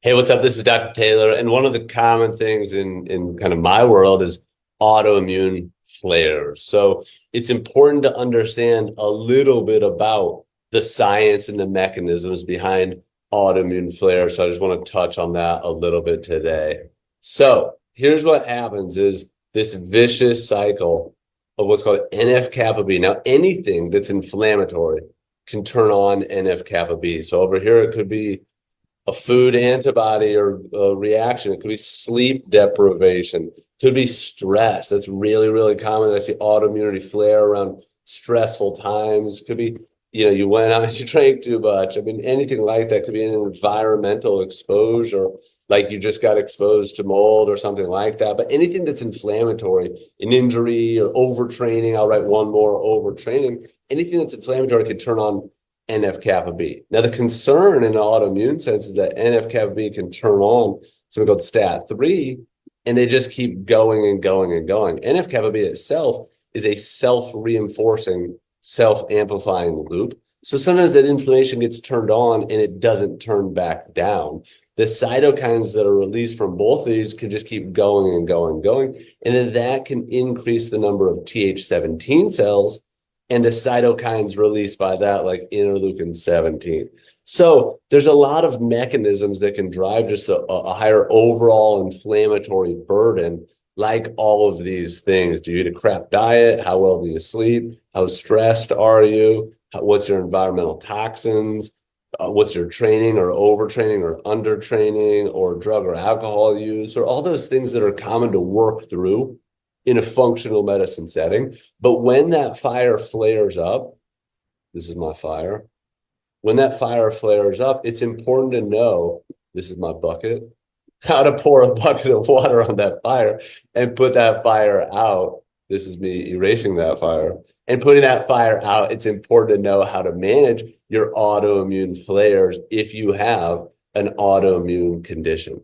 Hey, what's up? This is Dr. Taylor. And one of the common things in kind of my world is autoimmune flares. So it's important to understand a little bit about the science and the mechanisms behind autoimmune flares. So I just want to touch on that a little bit today. So here's what happens is this vicious cycle of what's called NF-kappa B. Now, anything that's inflammatory can turn on NF-kappa B. So over here, it could be a food antibody or a reaction. It could be sleep deprivation. It could be stress. That's really, really common. I see autoimmunity flare around stressful times. It could be, you went out and you drank too much. I mean, anything like that. Could be an environmental exposure, like you just got exposed to mold or something like that. But anything that's inflammatory, an injury or overtraining, I'll write one more, overtraining. Anything that's inflammatory can turn on NF-kappa B. Now, the concern in an autoimmune sense is that NF-kappa B can turn on something called STAT3, and they just keep going and going and going. NF-kappa B itself is a self-reinforcing, self-amplifying loop. So sometimes that inflammation gets turned on and it doesn't turn back down. The cytokines that are released from both of these can just keep going and going and going. And then that can increase the number of TH17 cells and the cytokines released by that, like interleukin 17. So there's a lot of mechanisms that can drive just a higher overall inflammatory burden, like all of these things. Do you eat a crap diet? How well do you sleep? How stressed are you? What's your environmental toxins? What's your training or overtraining or undertraining or drug or alcohol use, or all those things that are common to work through in a functional medicine setting. But when that fire flares up, this is my fire. When that fire flares up, it's important to know, this is my bucket, how to pour a bucket of water on that fire and put that fire out. This is me erasing that fire and putting that fire out. It's important to know how to manage your autoimmune flares if you have an autoimmune condition.